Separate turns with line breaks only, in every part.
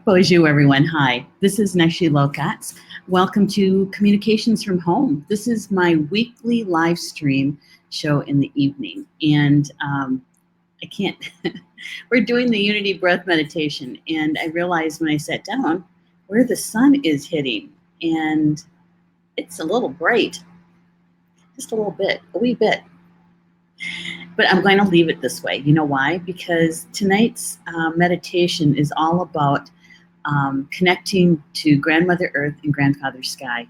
Bonjour, everyone. Hi, this is Neshi Lokotz. Welcome to Communications from Home. This is my weekly live stream show in the evening. And I can't, we're doing the Unity Breath Meditation. And I realized when I sat down where the sun is hitting. And it's a little bright, just a little bit, a wee bit. But I'm going to leave it this way. You know why? Because tonight's meditation is all about connecting to Grandmother Earth and Grandfather Sky.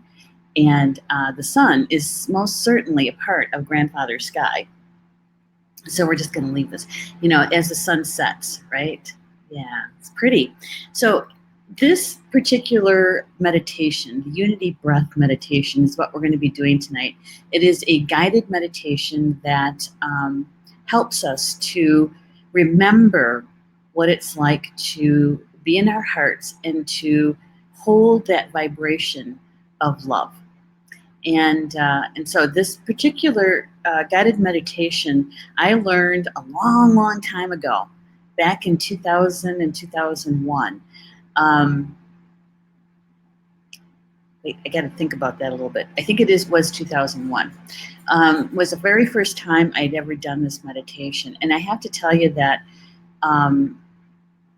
And the sun is most certainly a part of Grandfather Sky. So we're just going to leave this, as the sun sets, right? Yeah, it's pretty. So this particular meditation, the Unity Breath Meditation, is what we're going to be doing tonight. It is a guided meditation that helps us to remember what it's like to be in our hearts and to hold that vibration of love. And so this particular guided meditation, I learned a long, long time ago, back in 2000 and 2001. Wait, I got to think about that a little bit. I think was 2001. Was the very first time I'd ever done this meditation. And I have to tell you that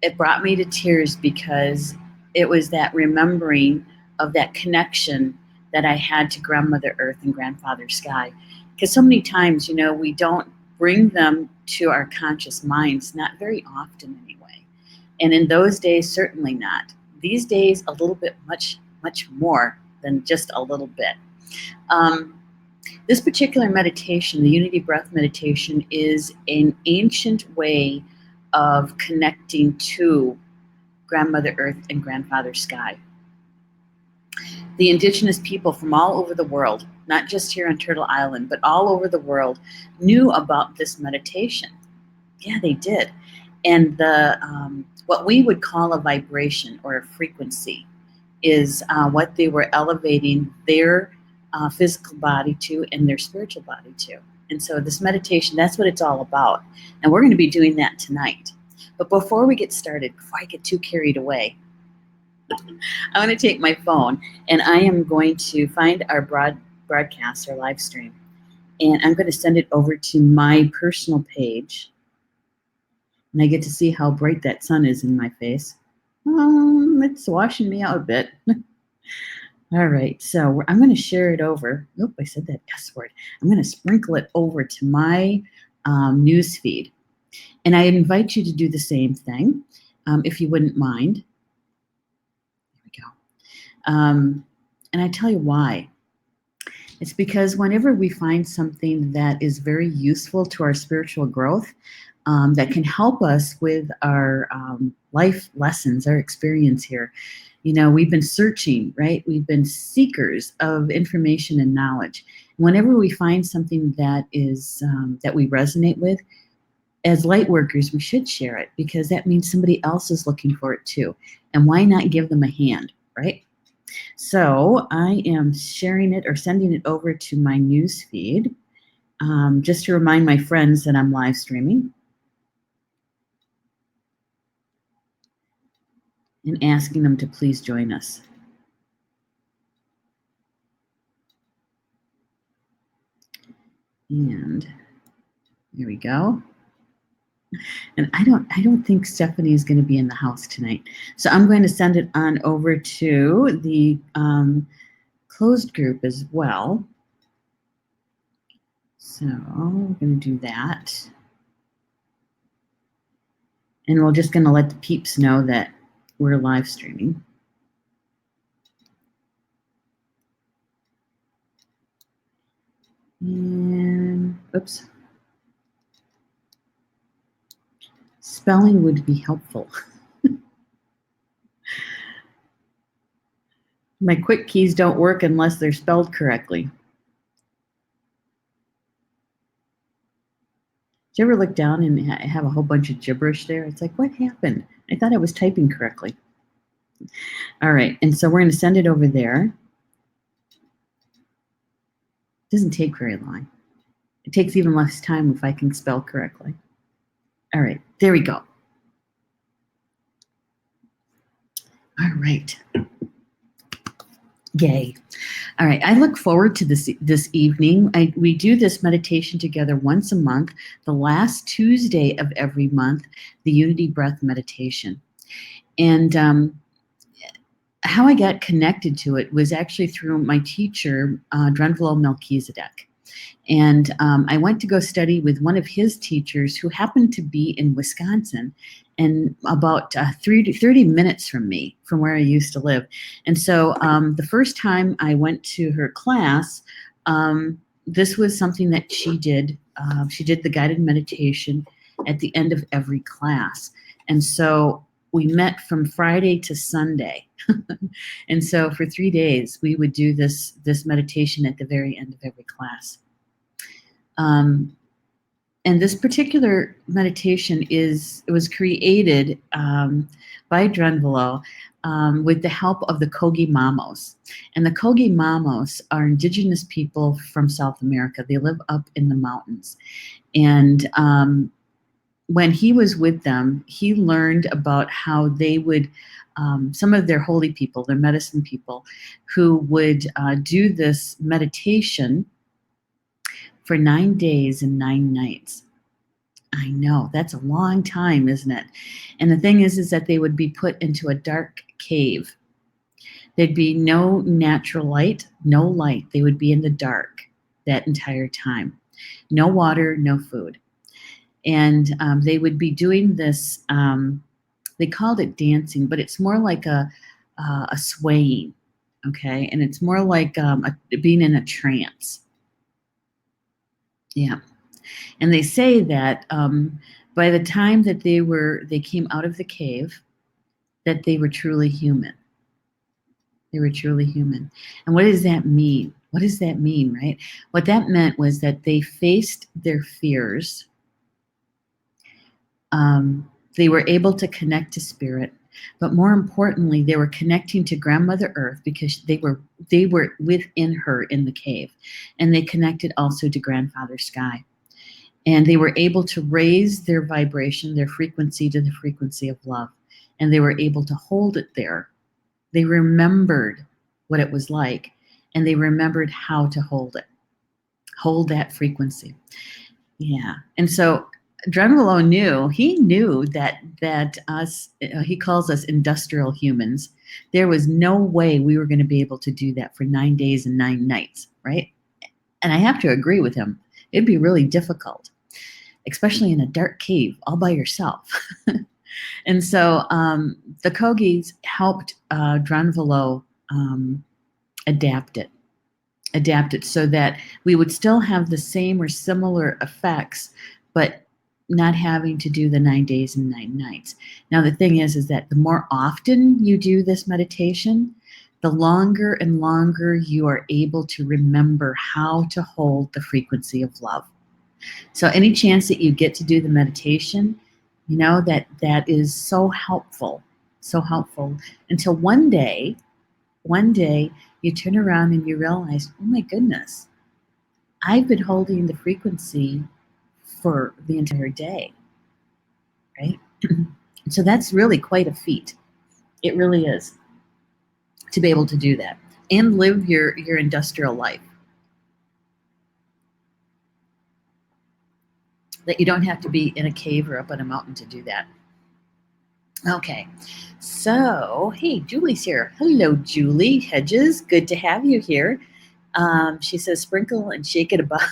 it brought me to tears because it was that remembering of that connection that I had to Grandmother Earth and Grandfather Sky. Because so many times, we don't bring them to our conscious minds, not very often anyway. And in those days, certainly not. These days, a little bit much more than just a little bit. This particular meditation, the Unity Breath Meditation, is an ancient way of connecting to Grandmother Earth and Grandfather Sky. The indigenous people from all over the world, not just here on Turtle Island, but all over the world, knew about this meditation. Yeah, they did. And the what we would call a vibration or a frequency is what they were elevating their physical body to and their spiritual body to. And so this meditation, that's what it's all about. And we're going to be doing that tonight. But before we get started, before I get too carried away, I'm going to take my phone and I am going to find our broadcast, our live stream, and I'm going to send it over to my personal page. And I get to see how bright that sun is in my face. It's washing me out a bit. All right, so I'm going to share it over. Nope, I said that S word. I'm going to sprinkle it over to my news feed. And I invite you to do the same thing, if you wouldn't mind. There we go. And I tell you why. It's because whenever we find something that is very useful to our spiritual growth, that can help us with our life lessons, our experience here. We've been searching, right? We've been seekers of information and knowledge. Whenever we find something that is that we resonate with, as light workers, we should share it because that means somebody else is looking for it too. And why not give them a hand, right? So I am sharing it or sending it over to my news feed just to remind my friends that I'm live streaming. And asking them to please join us. And there we go. And I don't think Stephanie is going to be in the house tonight. So I'm going to send it on over to the closed group as well. So we're going to do that. And we're just going to let the peeps know that we're live streaming. And, oops. Spelling would be helpful. My quick keys don't work unless they're spelled correctly. Did you ever look down and have a whole bunch of gibberish there? It's like, what happened? I thought I was typing correctly. All right, and so we're going to send it over there. It doesn't take very long. It takes even less time if I can spell correctly. All right, there we go. All right. Yay. All right. I look forward to this evening. We do this meditation together once a month, the last Tuesday of every month, the Unity Breath meditation. And how I got connected to it was actually through my teacher, Drunvalo Melchizedek. And I went to go study with one of his teachers who happened to be in Wisconsin and about 30 minutes from me, from where I used to live. And so the first time I went to her class, this was something that she did. She did the guided meditation at the end of every class. And so we met from Friday to Sunday. And so for 3 days, we would do this meditation at the very end of every class. And this particular meditation was created by Drunvalo with the help of the Kogi Mamos. And the Kogi Mamos are indigenous people from South America. They live up in the mountains. And when he was with them, he learned about how they would, some of their holy people, their medicine people, who would do this meditation for 9 days and 9 nights. I know, that's a long time, isn't it? And the thing is that they would be put into a dark cave. There'd be no natural light, no light. They would be in the dark that entire time. No water, no food. And they would be doing this, they called it dancing, but it's more like a swaying, okay? And it's more like being in a trance. Yeah. And they say that by the time that they came out of the cave, that they were truly human. They were truly human. And what does that mean? What does that mean, right? What that meant was that they faced their fears. They were able to connect to spirit, but more importantly, they were connecting to Grandmother Earth because they were within her in the cave, and they connected also to Grandfather Sky, and they were able to raise their vibration, their frequency to the frequency of love, and they were able to hold it there. They remembered what it was like, and they remembered how to hold that frequency. Yeah, and so Drunvalo knew that us, he calls us industrial humans. There was no way we were going to be able to do that for 9 days and 9 nights, right? And I have to agree with him. It'd be really difficult, especially in a dark cave all by yourself. And so the Kogis helped Drunvalo adapt it so that we would still have the same or similar effects, but not having to do the 9 days and 9 nights. Now, the thing is that the more often you do this meditation, the longer and longer you are able to remember how to hold the frequency of love. So any chance that you get to do the meditation, you know, that is so helpful until one day you turn around and you realize, oh my goodness, I've been holding the frequency for the entire day, right? So that's really quite a feat. It really is, to be able to do that and live your industrial life. That you don't have to be in a cave or up on a mountain to do that. Okay, so hey, Julie's here. Hello, Julie Hedges. Good to have you here. She says, sprinkle and shake it about.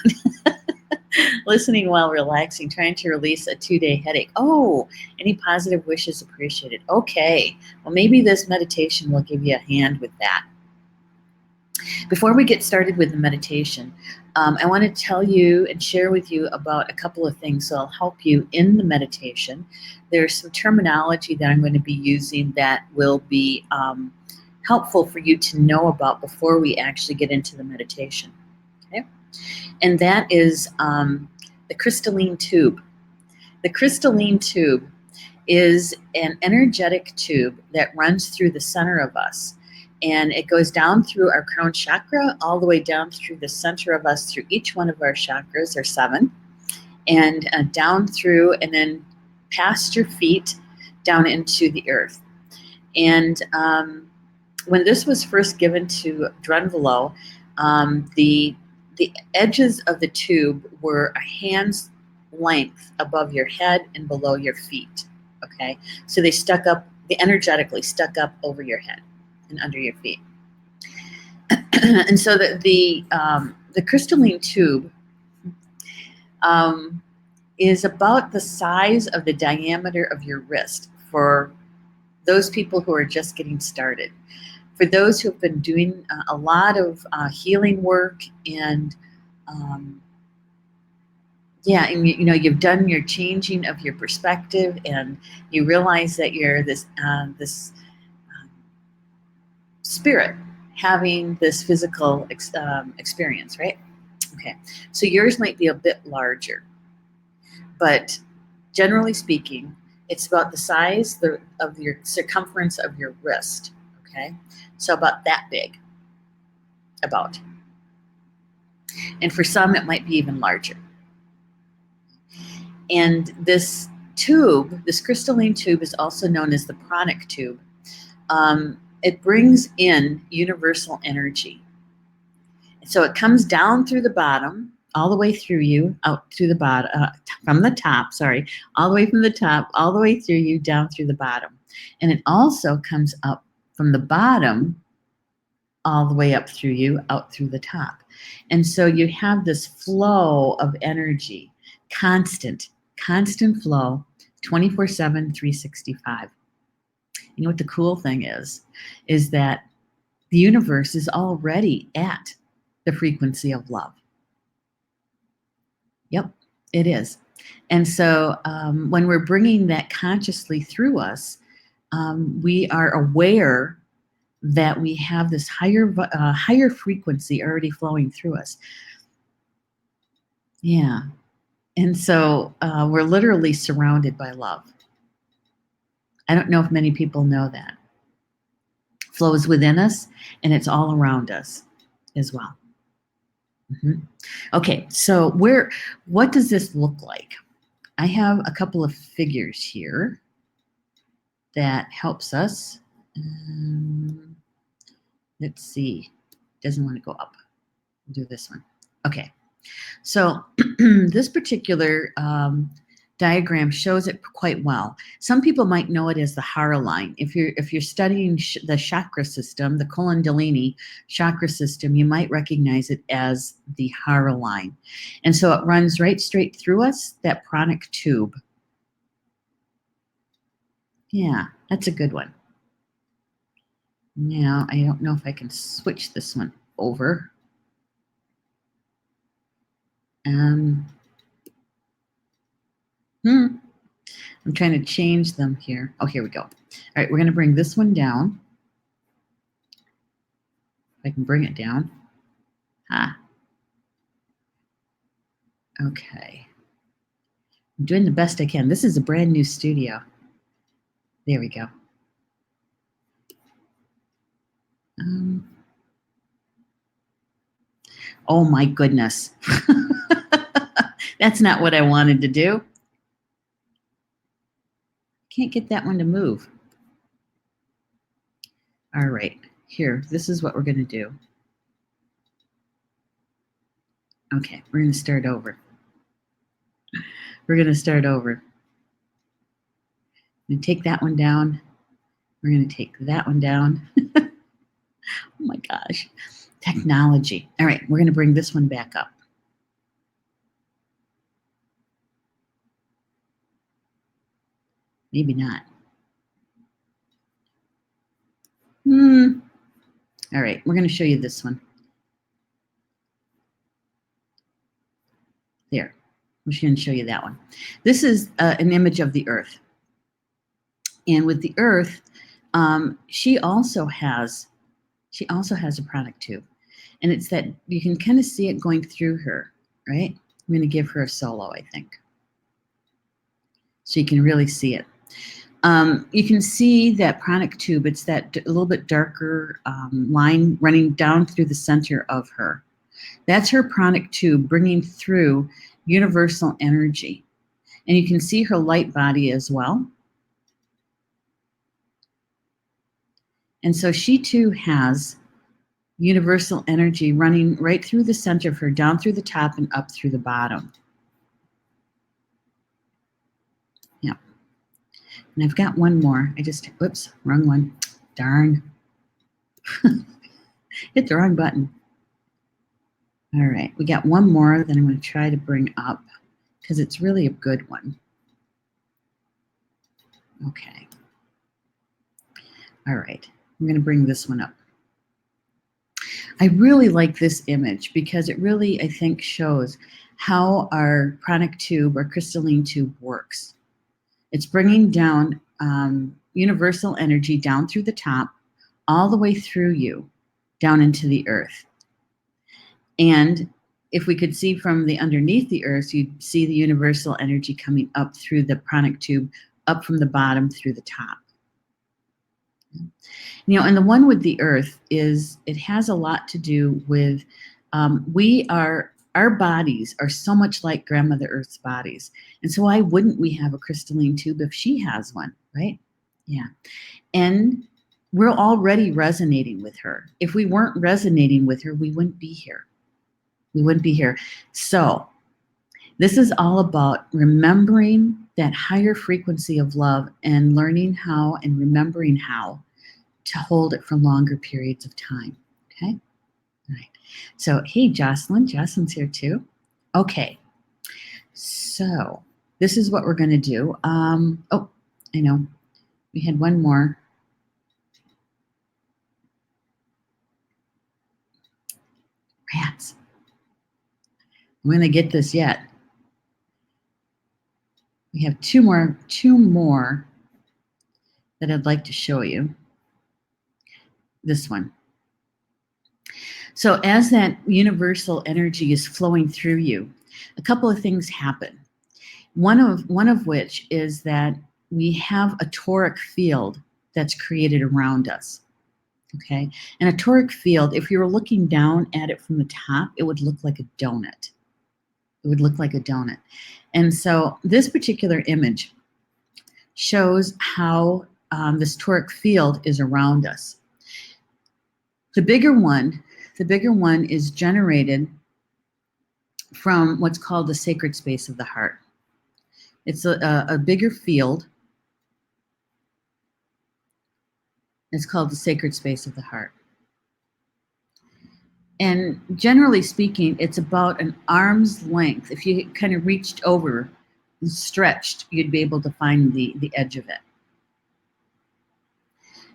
Listening while relaxing, trying to release a 2-day headache. Oh, any positive wishes appreciated. Okay, well, maybe this meditation will give you a hand with that. Before we get started with the meditation, I want to tell you and share with you about a couple of things so I'll help you in the meditation. There's some terminology that I'm going to be using that will be helpful for you to know about before we actually get into the meditation. Okay? And that is the crystalline tube. The crystalline tube is an energetic tube that runs through the center of us. And it goes down through our crown chakra, all the way down through the center of us, through each one of our chakras, or 7, and down through and then past your feet down into the earth. And when this was first given to Drunvalo, the edges of the tube were a hand's length above your head and below your feet. Okay, so they energetically stuck up over your head and under your feet. And so the crystalline tube is about the size of the diameter of your wrist for those people who are just getting started. For those who have been doing a lot of healing work and and you've done your changing of your perspective, and you realize that you're this spirit having this physical experience, right? Okay, so yours might be a bit larger, but generally speaking, it's about the size of your circumference of your wrist. Okay, so about that big, about. And for some, it might be even larger. And this tube, this crystalline tube, is also known as the pranic tube. It brings in universal energy. So it comes down through the bottom, all the way through you, out through the bottom, from the top, all the way from the top, all the way through you, down through the bottom. And it also comes up from the bottom, all the way up through you, out through the top. And so you have this flow of energy, constant flow, 24/7, 365. You know what the cool thing is that the universe is already at the frequency of love. Yep, it is. And so when we're bringing that consciously through us, we are aware that we have this higher frequency already flowing through us. Yeah. And so we're literally surrounded by love. I don't know if many people know that. Flows within us, and it's all around us as well. Mm-hmm. Okay, so what does this look like? I have a couple of figures here that helps us. Let's see. Doesn't want to go up. We'll do this one. Okay. So this particular diagram shows it quite well. Some people might know it as the Hara line. If you're studying the chakra system, the Kundalini chakra system, you might recognize it as the Hara line. And so it runs right straight through us, that pranic tube. Yeah, that's a good one. Now, I don't know if I can switch this one over. I'm trying to change them here. Oh, here we go. All right, we're going to bring this one down. If I can bring it down. Okay. I'm doing the best I can. This is a brand new studio. There we go. Oh my goodness. That's not what I wanted to do. Can't get that one to move. All right, here, this is what we're going to do. Okay, we're going to start over. We're going to take that one down. We're going to take that one down. Oh my gosh. Technology. All right, we're going to bring this one back up. Maybe not. All right, we're going to show you this one. There. I'm just going to show you that one. This is an image of the Earth. And with the Earth, she also has a pranic tube. And it's that you can kind of see it going through her, right? I'm going to give her a solo, I think. So you can really see it. You can see that pranic tube. It's that a little bit darker line running down through the center of her. That's her pranic tube bringing through universal energy. And you can see her light body as well. And so she too has universal energy running right through the center of her, down through the top and up through the bottom. Yeah. And I've got one more. Whoops, wrong one. Darn. Hit the wrong button. All right, we got one more that I'm going to try to bring up because it's really a good one. Okay. All right, I'm going to bring this one up. I really like this image because it really, I think, shows how our pranic tube or crystalline tube works. It's bringing down universal energy down through the top, all the way through you, down into the earth. And if we could see from the underneath the earth, you'd see the universal energy coming up through the pranic tube, up from the bottom through the top. And the one with the earth is, it has a lot to do with, our bodies are so much like Grandmother Earth's bodies. And so why wouldn't we have a crystalline tube if she has one, right? Yeah. And we're already resonating with her. If we weren't resonating with her, we wouldn't be here. We wouldn't be here. So this is all about remembering that higher frequency of love and learning how and remembering how to hold it for longer periods of time. Okay? All right. So, hey, Jocelyn. Jocelyn's here too. Okay. So this is what we're going to do. Oh, I know. We had one more. Rats. I'm going to get this yet. We have two more that I'd like to show you. This one. So as that universal energy is flowing through you, a couple of things happen. One of which is that we have a toric field that's created around us. Okay? And a toric field, if you were looking down at it from the top, it would look like a donut. It would look like a donut. And so this particular image shows how this toric field is around us. The bigger one is generated from what's called the sacred space of the heart. It's a bigger field. It's called the sacred space of the heart. And generally speaking, it's about an arm's length. If you kind of reached over and stretched, you'd be able to find the edge of it.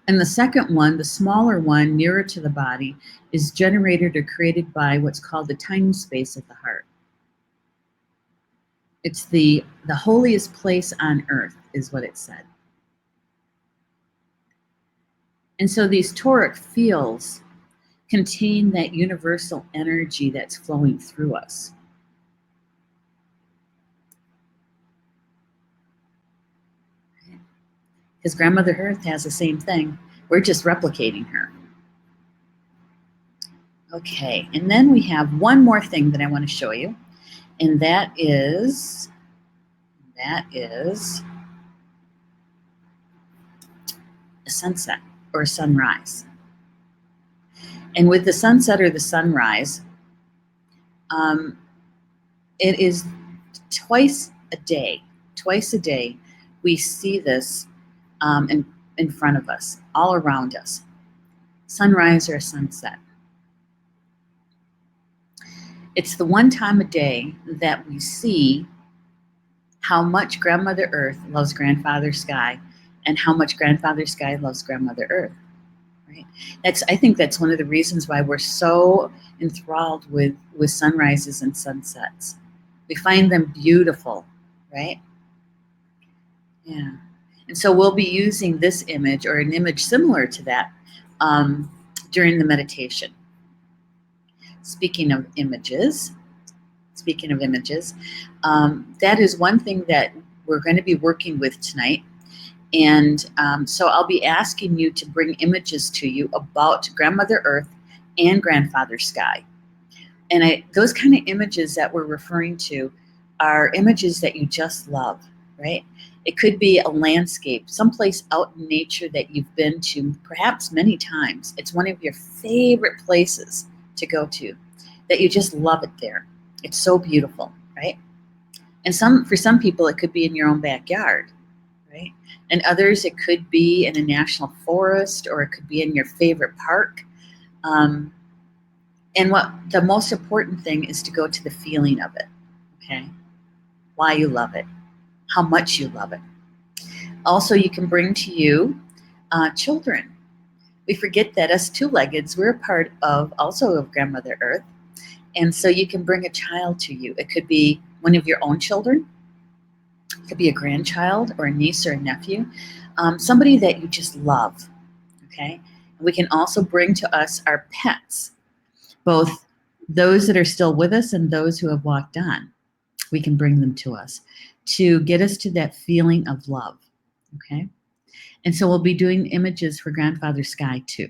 And the second one, the smaller one, nearer to the body, is generated or created by what's called the tiny space of the heart. It's the holiest place on earth, is what it said. And so these toric fields contain that universal energy that's flowing through us. Because Grandmother Earth has the same thing. We're just replicating her. Okay, and then we have one more thing that I want to show you, and that is a sunset or a sunrise. And with the sunset or the sunrise, it is twice a day we see this in front of us, all around us. Sunrise or sunset. It's the one time a day that we see how much Grandmother Earth loves Grandfather Sky and how much Grandfather Sky loves Grandmother Earth. Right? I think that's one of the reasons why we're so enthralled with sunrises and sunsets. We find them beautiful, right? Yeah. And so we'll be using this image or an image similar to that during the meditation. Speaking of images, that is one thing that we're going to be working with tonight. And so I'll be asking you to bring images to you about Grandmother Earth and Grandfather Sky. And those kind of images that we're referring to are images that you just love. right? It could be a landscape, someplace out in nature that you've been to perhaps many times. It's one of your favorite places to go to, that you just love it there. It's so beautiful, right? And for some people, it could be in your own backyard, right? And others, it could be in a national forest, or it could be in your favorite park. Um, and what the most important thing is to go to the feeling of it, okay? Why you love it, how much you love it. Also, you can bring to you children. We forget that us two-leggeds, we're a part of also of Grandmother Earth. And so you can bring a child to you. It could be one of your own children. It could be a grandchild or a niece or a nephew. Somebody that you just love, okay? We can also bring to us our pets, both those that are still with us and those who have walked on. We can bring them to us to get us to that feeling of love, okay? And so we'll be doing images for Grandfather Sky too.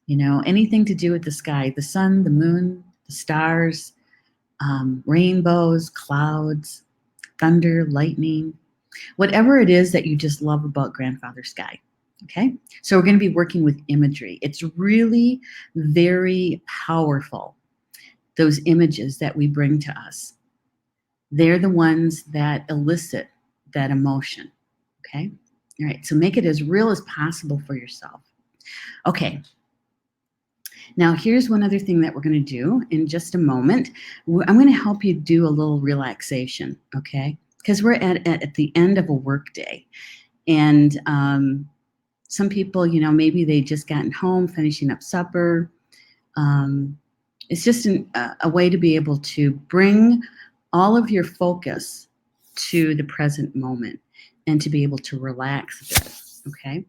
You know, anything to do with the sky, the sun, the moon, the stars, rainbows, clouds, thunder, lightning, whatever it is that you just love about Grandfather Sky. Okay, so we're going to be working with imagery. It's really very powerful, those images that we bring to us. They're the ones that elicit that emotion. Okay, all right, so make it as real as possible for yourself. Okay, now here's one other thing that we're going to do in just a moment. I'm going to help you do a little relaxation, okay? Because we're at the end of a work day. And some people, you know, maybe they just gotten home, finishing up supper. It's just a way to be able to bring all of your focus to the present moment and to be able to relax a bit, okay?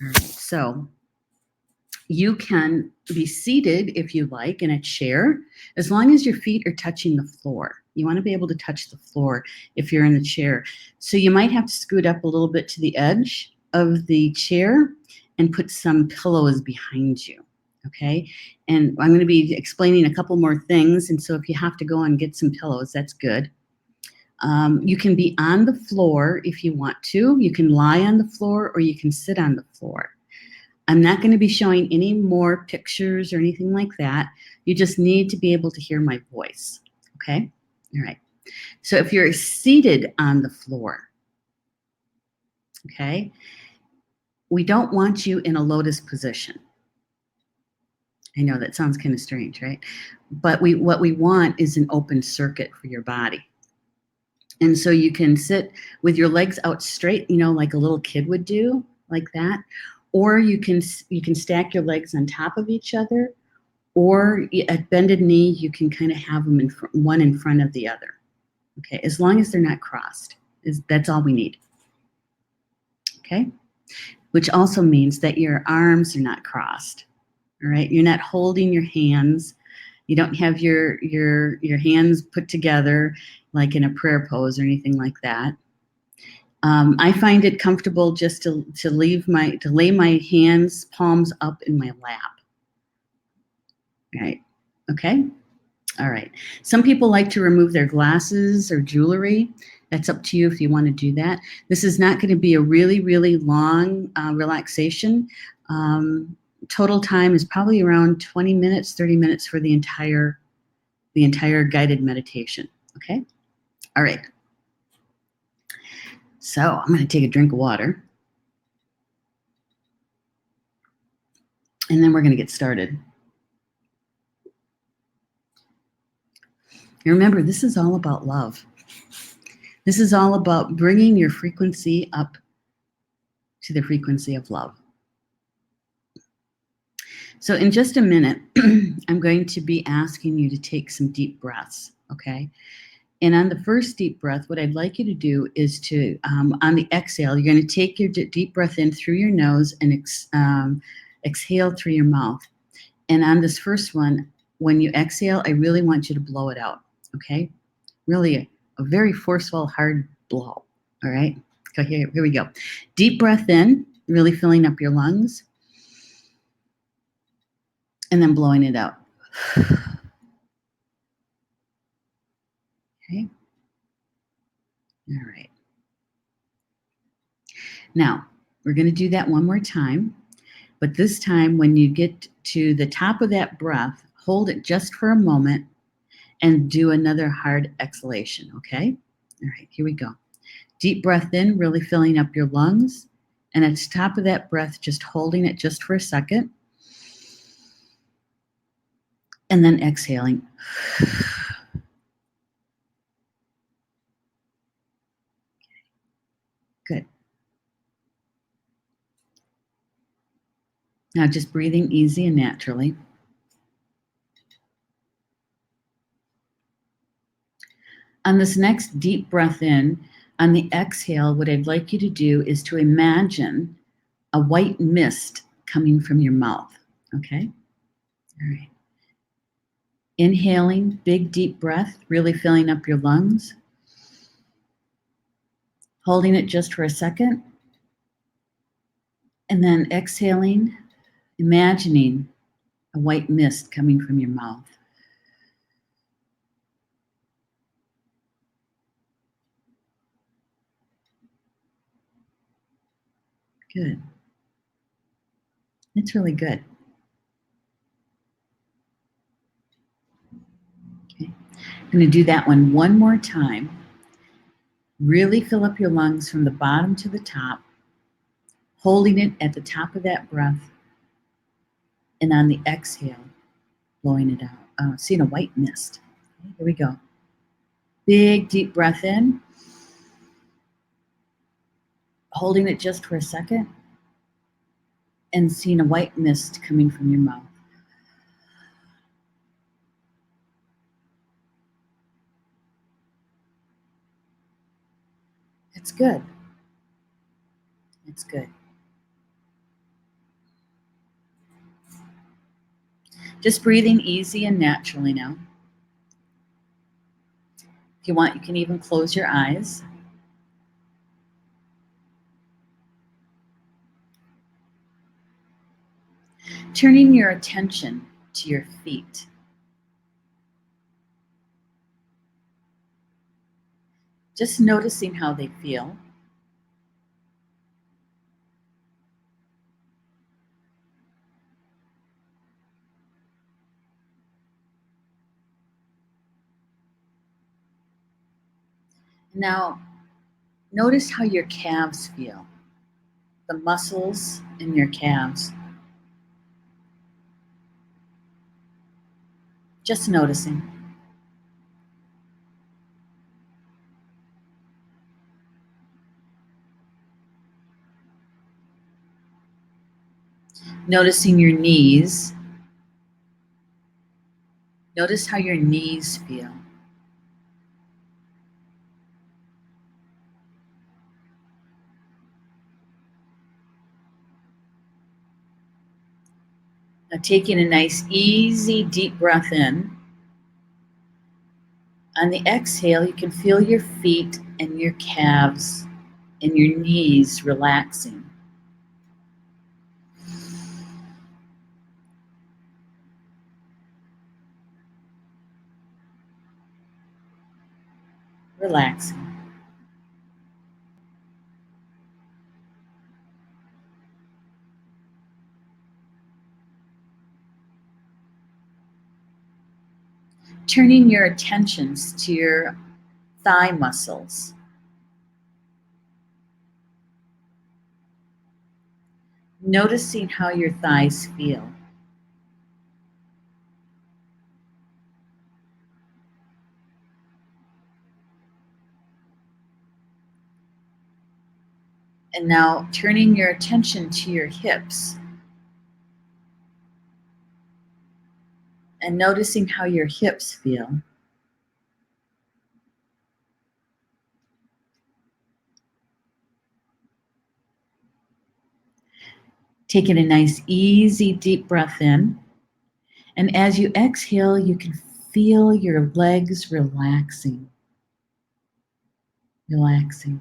All right, so you can be seated if you like in a chair, as long as your feet are touching the floor. You want to be able to touch the floor if you're in the chair. So you might have to scoot up a little bit to the edge of the chair and put some pillows behind you, okay? And I'm going to be explaining a couple more things, and so if you have to go and get some pillows, that's good. You can be on the floor if you want to. You can lie on the floor or you can sit on the floor. I'm not going to be showing any more pictures or anything like that. You just need to be able to hear my voice, okay? All right. So if you're seated on the floor, okay, we don't want you in a lotus position. I know that sounds kind of strange, right? But what we want is an open circuit for your body. And so you can sit with your legs out straight, you know, like a little kid would do, like that. Or you can stack your legs on top of each other, or at bended knee, you can kind of have them one in front of the other. Okay, as long as they're not crossed, that's all we need. Okay, which also means that your arms are not crossed. All right, you're not holding your hands. You don't have your hands put together like in a prayer pose or anything like that. I find it comfortable just to lay my hands palms up in my lap. Right. Okay. All right. Some people like to remove their glasses or jewelry. That's up to you if you want to do that. This is not going to be a really, really long relaxation. Total time is probably around 20 minutes, 30 minutes for the entire guided meditation. Okay. All right. So I'm going to take a drink of water. And then we're going to get started. And remember, this is all about love. This is all about bringing your frequency up to the frequency of love. So in just a minute, I'm going to be asking you to take some deep breaths, okay? And on the first deep breath, what I'd like you to do is to, on the exhale, you're going to take your deep breath in through your nose and exhale through your mouth. And on this first one, when you exhale, I really want you to blow it out, okay? Really a very forceful, hard blow, all right? So here we go. Deep breath in, really filling up your lungs, and then blowing it out. Okay. All right. Now, we're going to do that one more time, but this time when you get to the top of that breath, hold it just for a moment and do another hard exhalation, okay? All right, here we go. Deep breath in, really filling up your lungs. And at the top of that breath, just holding it just for a second. And then exhaling. Good. Now just breathing easy and naturally. On this next deep breath in, on the exhale, what I'd like you to do is to imagine a white mist coming from your mouth, okay? All right. Inhaling, big deep breath, really filling up your lungs. Holding it just for a second. And then exhaling, imagining a white mist coming from your mouth. Good. It's really good. Okay. I'm going to do that one more time. Really fill up your lungs from the bottom to the top, holding it at the top of that breath, and on the exhale, blowing it out. Seeing a white mist. Okay, here we go. Big deep breath in, holding it just for a second, and seeing a white mist coming from your mouth. It's good. It's good. Just breathing easy and naturally now. If you want, you can even close your eyes. Turning your attention to your feet. Just noticing how they feel. Now, notice how your calves feel, the muscles in your calves. Just noticing. Noticing your knees. Notice how your knees feel. Now, taking a nice, easy, deep breath in. On the exhale, you can feel your feet and your calves and your knees relaxing. Relaxing. Turning your attentions to your thigh muscles. Noticing how your thighs feel. And now turning your attention to your hips and noticing how your hips feel. Taking a nice, easy, deep breath in. And as you exhale, you can feel your legs relaxing. Relaxing.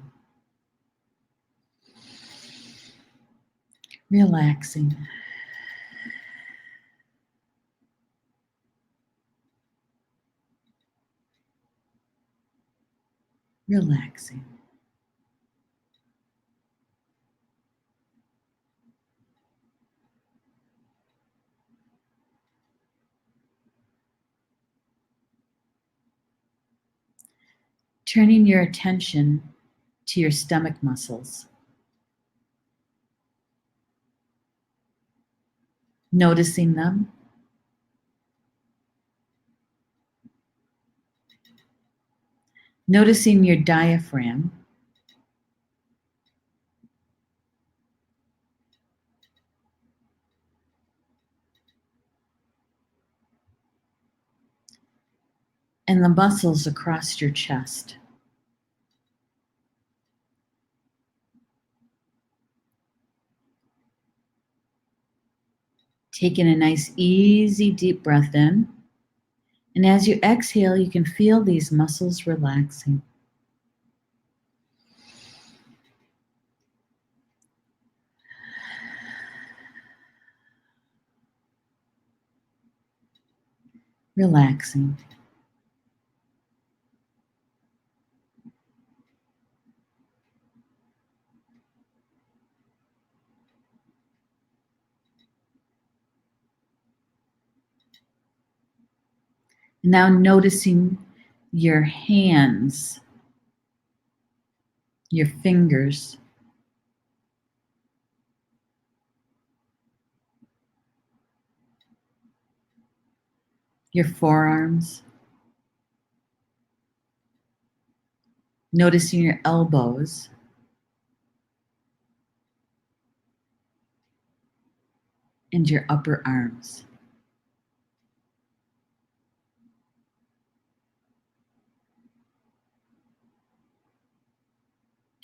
Relaxing. Relaxing. Turning your attention to your stomach muscles. Noticing them. Noticing your diaphragm. And the muscles across your chest. Taking a nice, easy, deep breath in. And as you exhale, you can feel these muscles relaxing. Relaxing. Now noticing your hands, your fingers, your forearms, noticing your elbows, and your upper arms.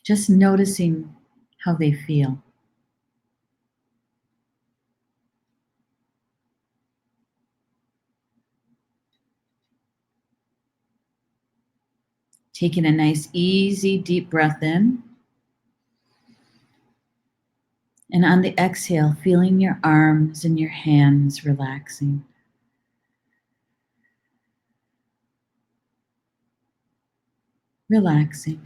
Just noticing how they feel. Taking a nice, easy, deep breath in. And on the exhale, feeling your arms and your hands relaxing. Relaxing.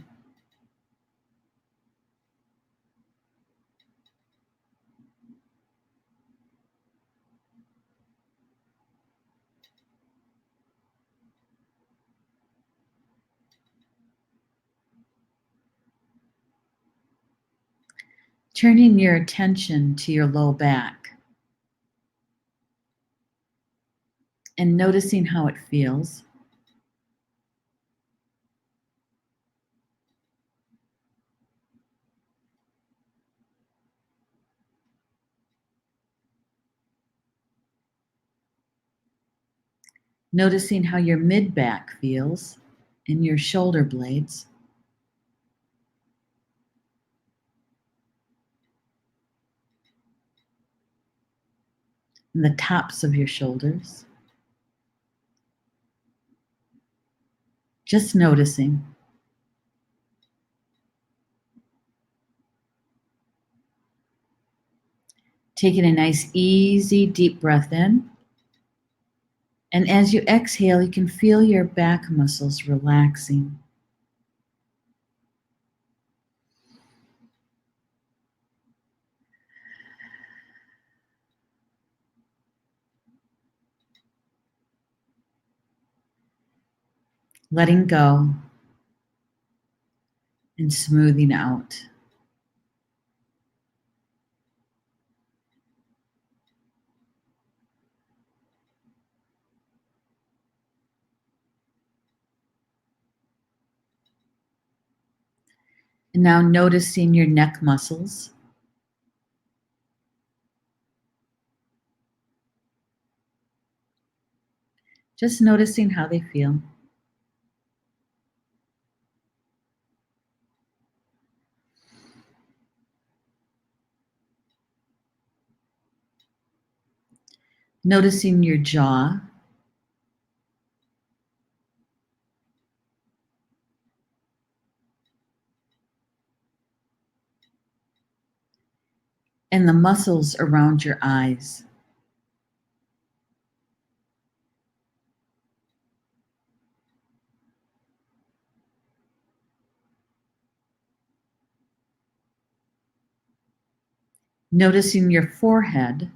Turning your attention to your low back and noticing how it feels. Noticing how your mid-back feels and your shoulder blades. And the tops of your shoulders. Just noticing. Taking a nice, easy, deep breath in. And as you exhale, you can feel your back muscles relaxing. Letting go and smoothing out. And now noticing your neck muscles. Just noticing how they feel. Noticing your jaw. And the muscles around your eyes. Noticing your forehead.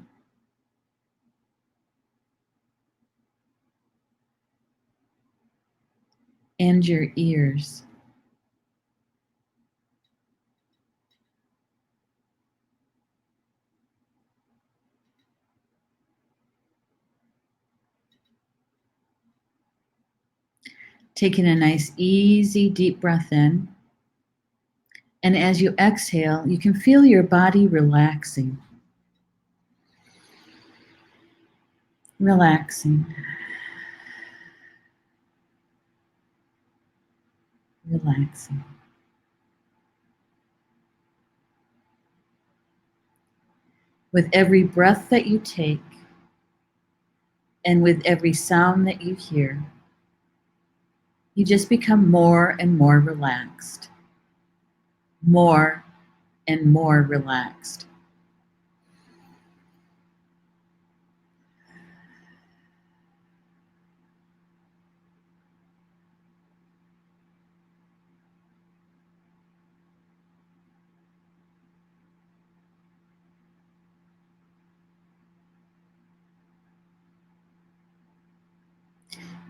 And your ears. Taking a nice, easy, deep breath in. And as you exhale, you can feel your body relaxing. Relaxing. Relaxing. With every breath that you take, and with every sound that you hear, you just become more and more relaxed. More and more relaxed.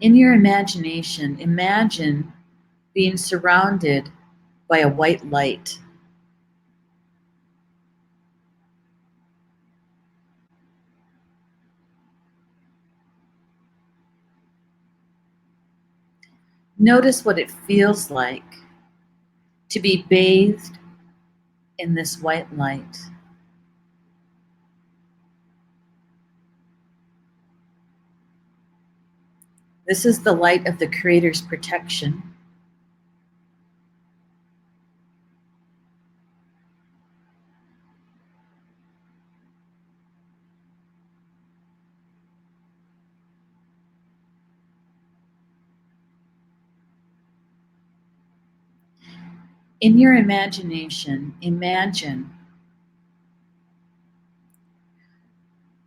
In your imagination, imagine being surrounded by a white light. Notice what it feels like to be bathed in this white light. This is the light of the Creator's protection. In your imagination, imagine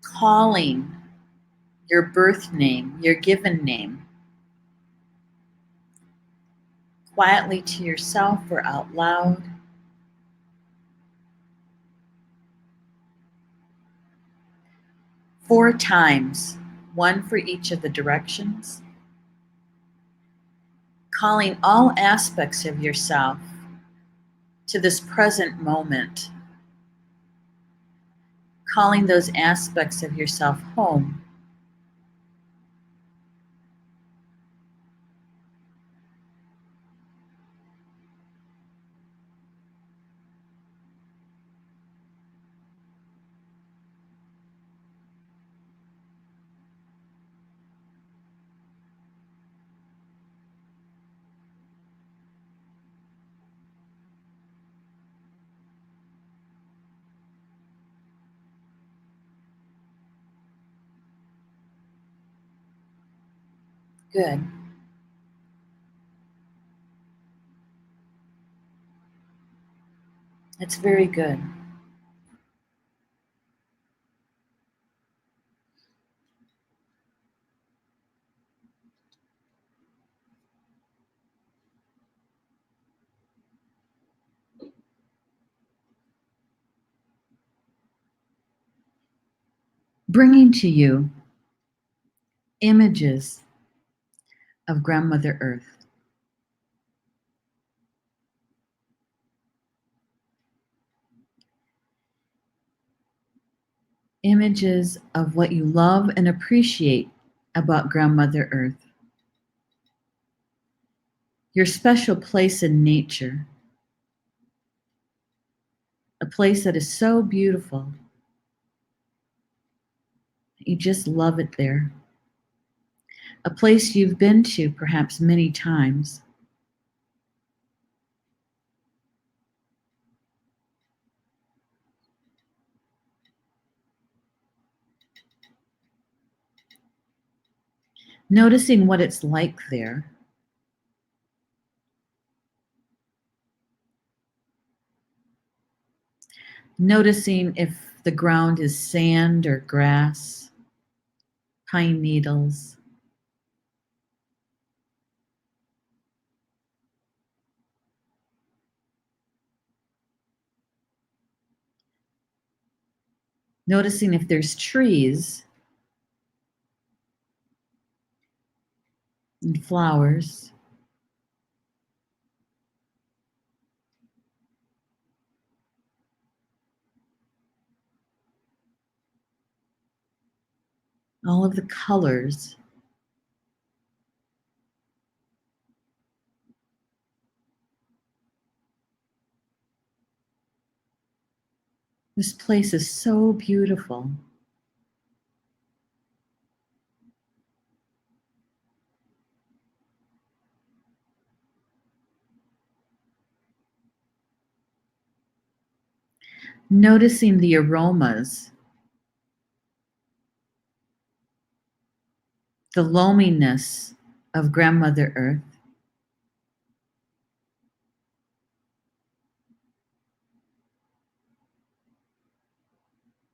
calling your birth name, your given name, quietly to yourself or out loud. 4 times, one for each of the directions, calling all aspects of yourself to this present moment, calling those aspects of yourself home. Good. It's very good. Bringing to you images of Grandmother Earth. Images of what you love and appreciate about Grandmother Earth. Your special place in nature. A place that is so beautiful. You just love it there. A place you've been to perhaps many times. Noticing what it's like there. Noticing if the ground is sand or grass, pine needles. Noticing if there's trees and flowers. All of the colors. This place is so beautiful. Noticing the aromas, the loneliness of Grandmother Earth,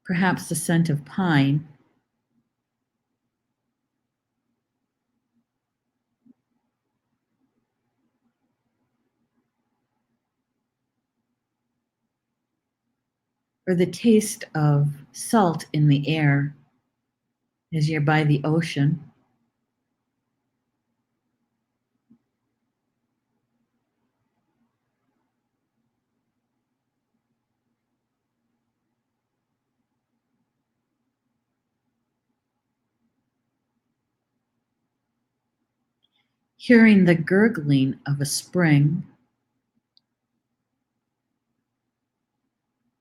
perhaps the scent of pine, or the taste of salt in the air as you're by the ocean. Hearing the gurgling of a spring,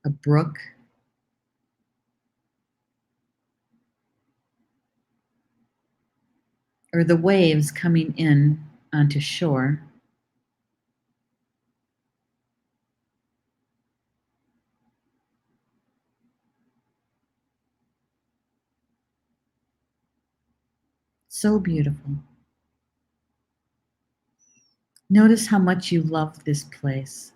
a brook, or the waves coming in onto shore. So beautiful. Notice how much you love this place.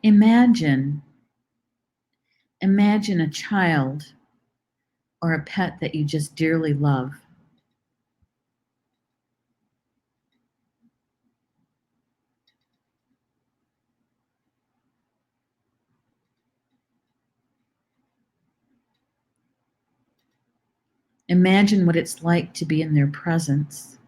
Imagine, imagine a child or a pet that you just dearly love. Imagine what it's like to be in their presence.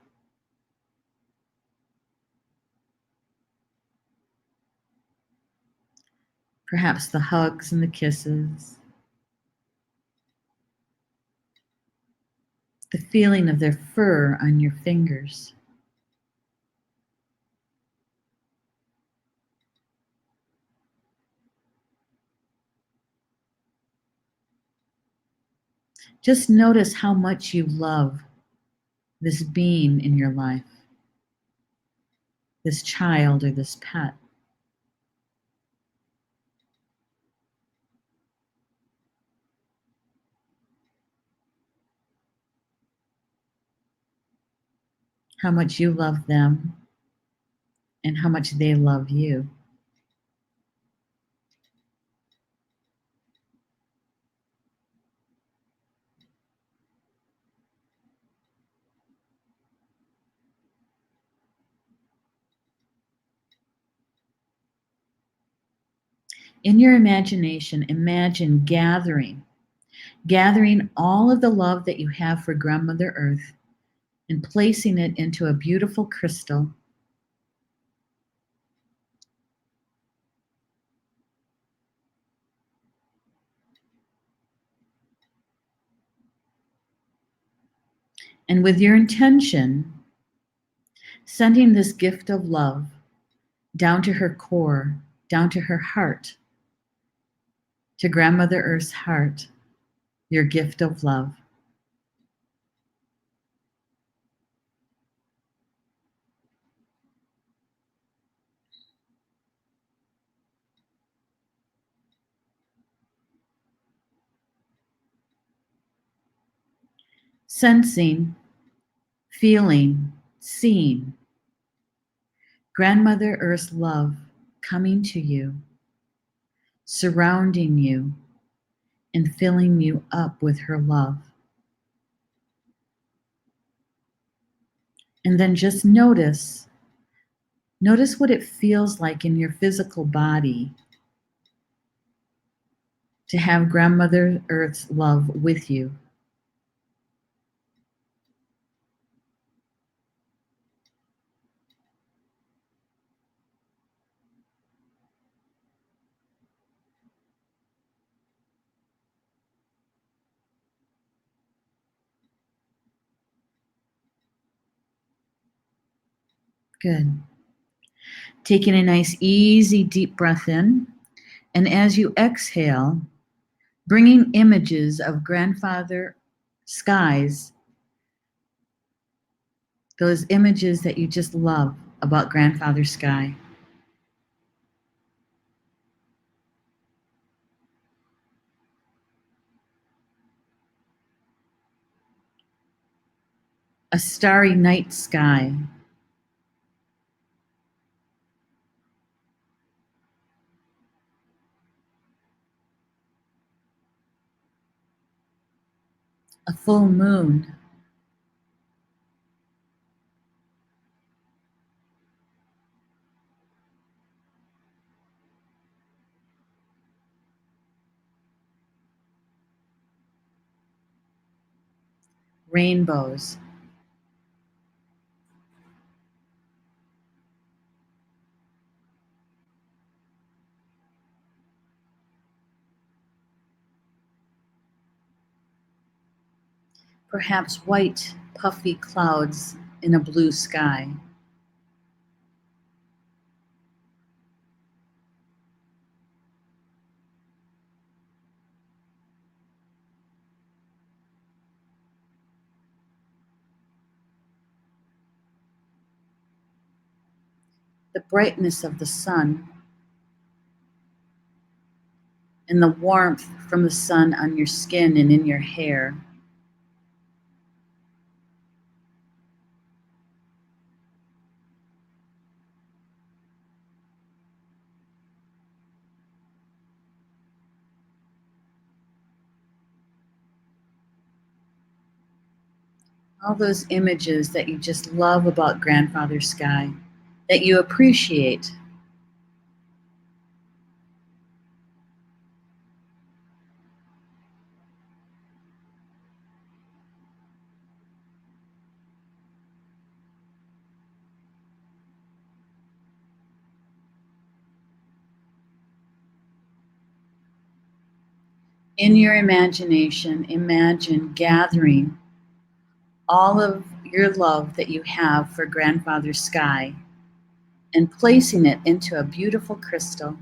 Perhaps the hugs and the kisses, the feeling of their fur on your fingers. Just notice how much you love this being in your life, this child or this pet. How much you love them and how much they love you. In your imagination, imagine gathering all of the love that you have for Grandmother Earth and placing it into a beautiful crystal. And with your intention, sending this gift of love down to her core, down to her heart, to Grandmother Earth's heart, your gift of love. Sensing, feeling, seeing Grandmother Earth's love coming to you, surrounding you, and filling you up with her love. And then just notice what it feels like in your physical body to have Grandmother Earth's love with you. Good. Taking a nice, easy, deep breath in. And as you exhale, bringing images of grandfather skies, those images that you just love about grandfather sky. A starry night sky. A full moon. Rainbows. Perhaps white, puffy clouds in a blue sky. The brightness of the sun and the warmth from the sun on your skin and in your hair. All those images that you just love about grandfather sky, that you appreciate. In your imagination, imagine gathering all of your love that you have for grandfather sky and placing it into a beautiful crystal.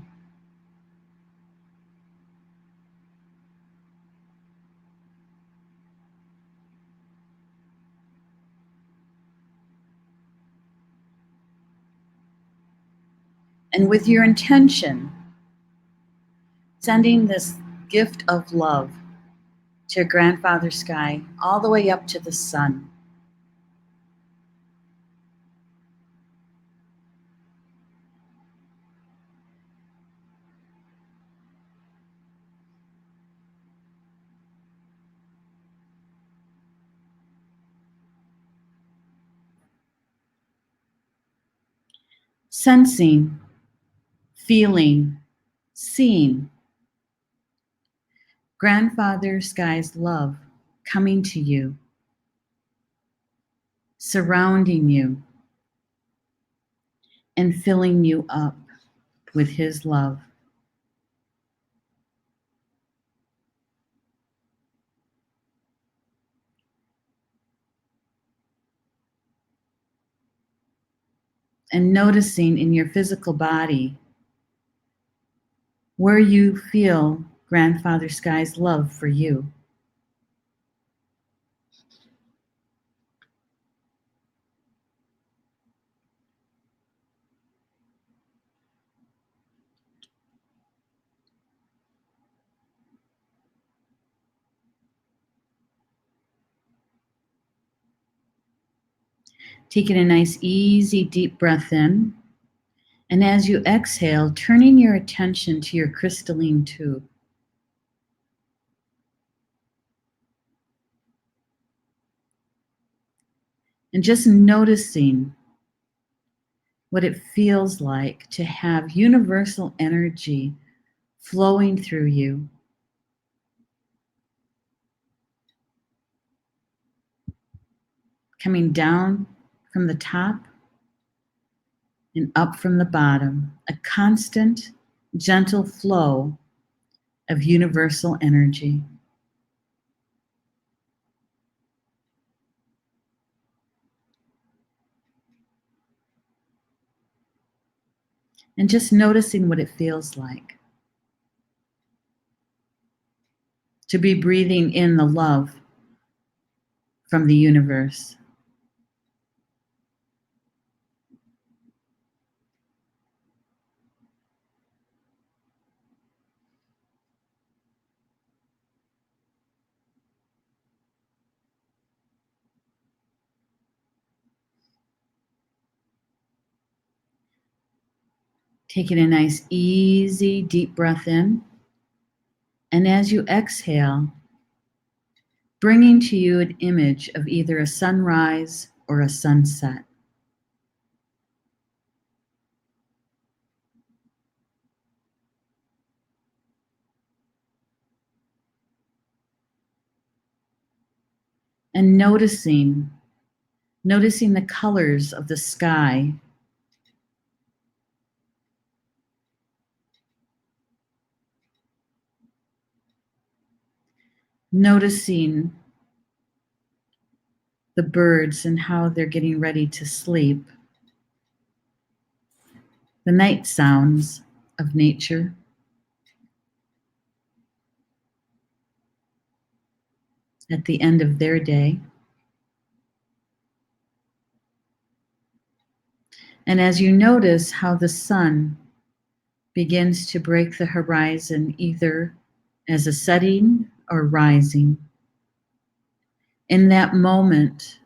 And with your intention, sending this gift of love to grandfather sky all the way up to the sun. Sensing, feeling, seeing grandfather sky's love coming to you, surrounding you, and filling you up with his love. And noticing in your physical body where you feel grandfather sky's love for you. Taking a nice, easy, deep breath in. And as you exhale, turning your attention to your crystalline tube. And just noticing what it feels like to have universal energy flowing through you. Coming down from the top and up from the bottom, a constant, gentle flow of universal energy. And just noticing what it feels like to be breathing in the love from the universe. Taking a nice, easy, deep breath in. And as you exhale, bringing to you an image of either a sunrise or a sunset. And noticing the colors of the sky. Noticing the birds and how they're getting ready to sleep. The night sounds of nature. At the end of their day. And as you notice how the sun begins to break the horizon either as a setting or rising, in that moment,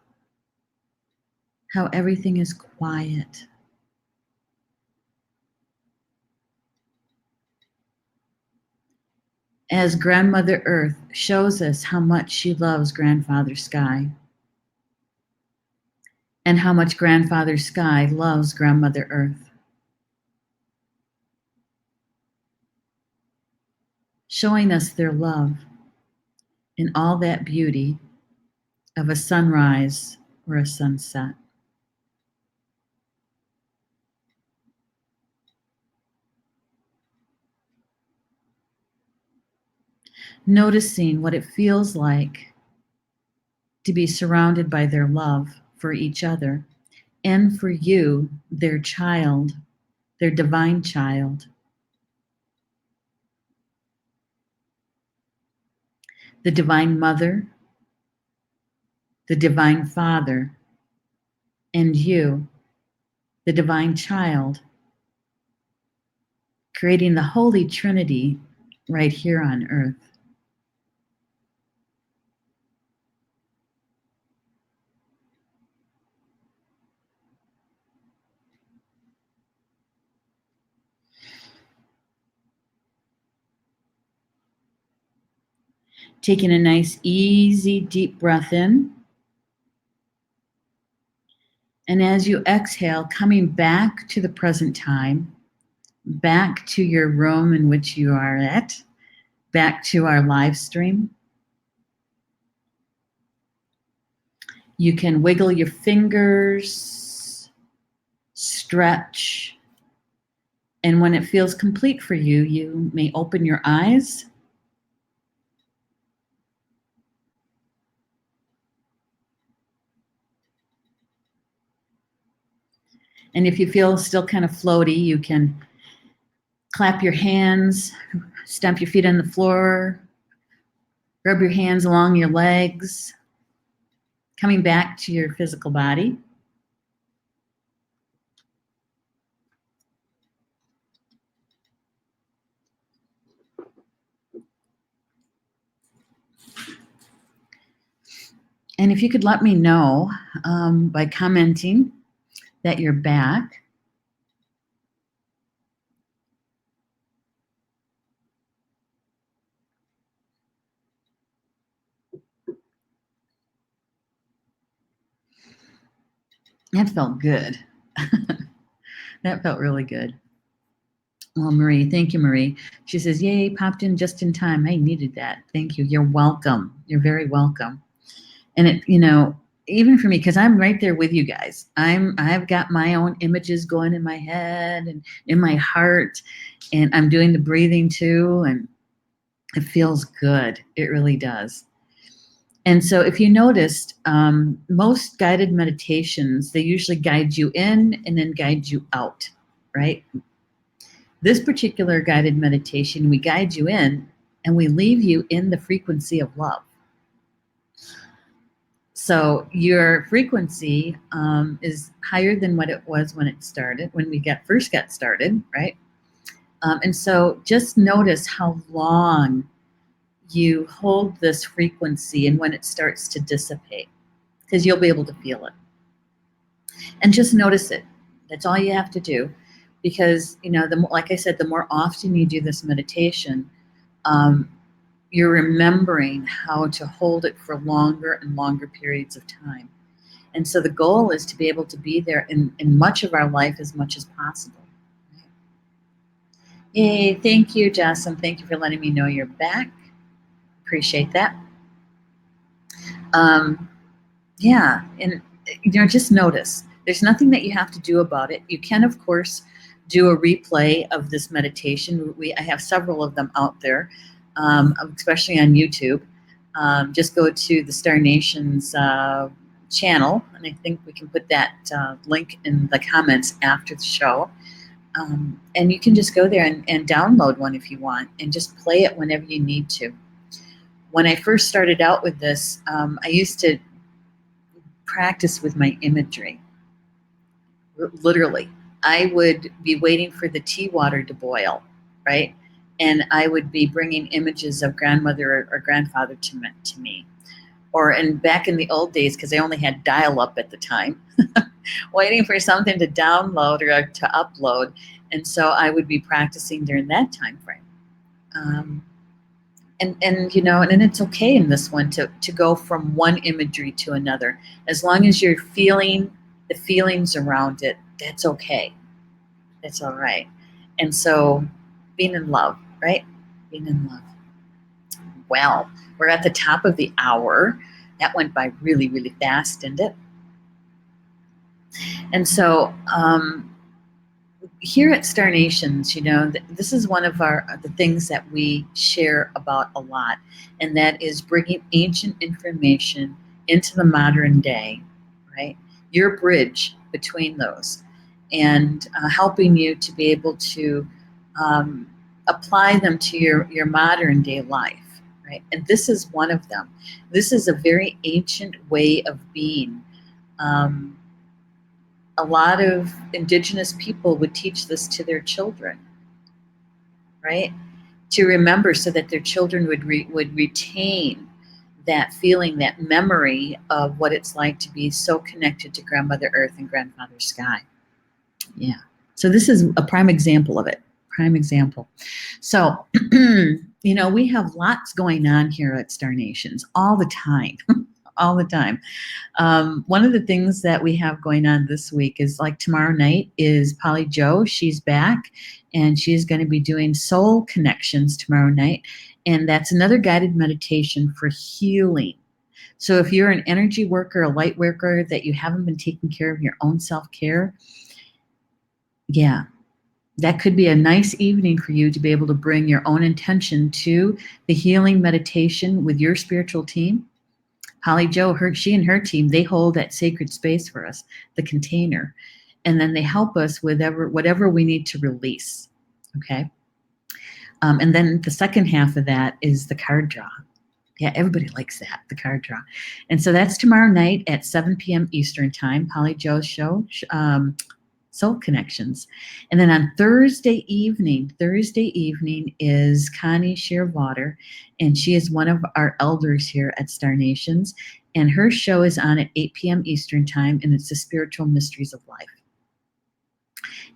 how everything is quiet. As Grandmother Earth shows us how much she loves Grandfather Sky, and how much Grandfather Sky loves Grandmother Earth. Showing us their love in all that beauty of a sunrise or a sunset. Noticing what it feels like to be surrounded by their love for each other and for you, their child, their divine child. The divine mother, the divine father, and you, the divine child, creating the Holy Trinity right here on earth. Taking a nice, easy, deep breath in. And as you exhale, coming back to the present time, back to your room in which you are at, back to our live stream. You can wiggle your fingers, stretch, and when it feels complete for you, you may open your eyes. And if you feel still kind of floaty, you can clap your hands, stamp your feet on the floor, rub your hands along your legs, coming back to your physical body. And if you could let me know by commenting that you're back. That felt good. That felt really good. Well, Marie, thank you, Marie. She says, yay, popped in just in time. I needed that. Thank you. You're welcome. You're very welcome. And it, even for me, because I'm right there with you guys. I've got my own images going in my head and in my heart, and I'm doing the breathing too, and it feels good. It really does. And so if you noticed, most guided meditations, they usually guide you in and then guide you out, right? This particular guided meditation, we guide you in and we leave you in the frequency of love. So your frequency is higher than what it was when it started, when we first got started, right? And so just notice how long you hold this frequency and when it starts to dissipate, because you'll be able to feel it. And just notice it. That's all you have to do, because like I said, the more often you do this meditation, you're remembering how to hold it for longer and longer periods of time. And so the goal is to be able to be there in much of our life as much as possible. Yay, thank you, Jocelyn. Thank you for letting me know you're back. Appreciate that. Yeah, and just notice. There's nothing that you have to do about it. You can, of course, do a replay of this meditation. I have several of them out there, especially on YouTube. Just go to the Star Nations channel, and I think we can put that link in the comments after the show. And you can just go there and download one if you want, and just play it whenever you need to. When I first started out with this, I used to practice with my imagery. Literally, I would be waiting for the tea water to boil, right? And I would be bringing images of grandmother or grandfather to me. And back in the old days, because I only had dial-up at the time, waiting for something to download or to upload. And so I would be practicing during that time frame. And it's okay in this one to go from one imagery to another. As long as you're feeling the feelings around it, that's okay. That's all right. And so being in love, right? Being in love. Well, we're at the top of the hour. That went by really, really fast, didn't it? And so here at Star Nations, this is one of the things that we share about a lot, and that is bringing ancient information into the modern day, right? Your bridge between those, and helping you to be able to apply them to your modern day life, right? And this is one of them. This is a very ancient way of being. A lot of indigenous people would teach this to their children, right? To remember, so that their children would retain that feeling, that memory of what it's like to be so connected to Grandmother Earth and Grandfather Sky. Yeah. So this is a prime example of it. Prime example. So, we have lots going on here at Star Nations all the time. All the time. One of the things that we have going on this week is, like, tomorrow night is Polly Jo. She's back, and she's going to be doing soul connections tomorrow night. And that's another guided meditation for healing. So if you're an energy worker, a light worker, that you haven't been taking care of your own self-care, yeah, that could be a nice evening for you to be able to bring your own intention to the healing meditation with your spiritual team. Polly Jo, she and her team, they hold that sacred space for us, the container, and then they help us with whatever we need to release, okay? And then the second half of that is the card draw. Yeah, everybody likes that, the card draw. And so that's tomorrow night at 7 p.m. Eastern Time, Polly Jo's show, Soul Connections. And then on Thursday evening is Connie Shearwater, and she is one of our elders here at Star Nations, and her show is on at 8 p.m. Eastern Time, and it's the Spiritual Mysteries of Life.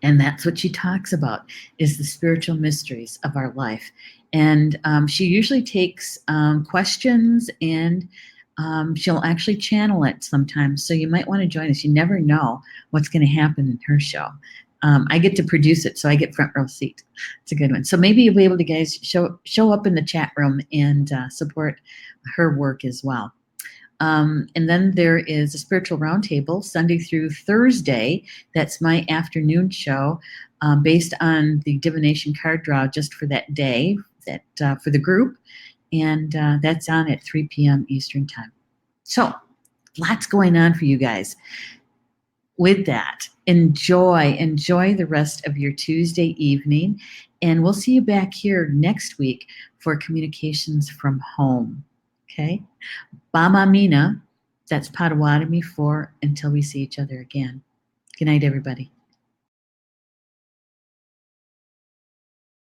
And that's what she talks about, is the spiritual mysteries of our life. And she usually takes questions, and she'll actually channel it sometimes. So you might want to join us. You never know what's going to happen in her show. I get to produce it, so I get front row seat. It's a good one. So maybe you'll be able to, guys, show up in the chat room and support her work as well. And then there is a spiritual roundtable Sunday through Thursday. That's my afternoon show, based on the divination card draw just for that day, for the group. And that's on at 3 p.m. Eastern Time. So lots going on for you guys. with that, enjoy the rest of your Tuesday evening, and we'll see you back here next week for Communications from Home. Okay? Bamamina, that's Potawatomi for until we see each other again. Good night, everybody.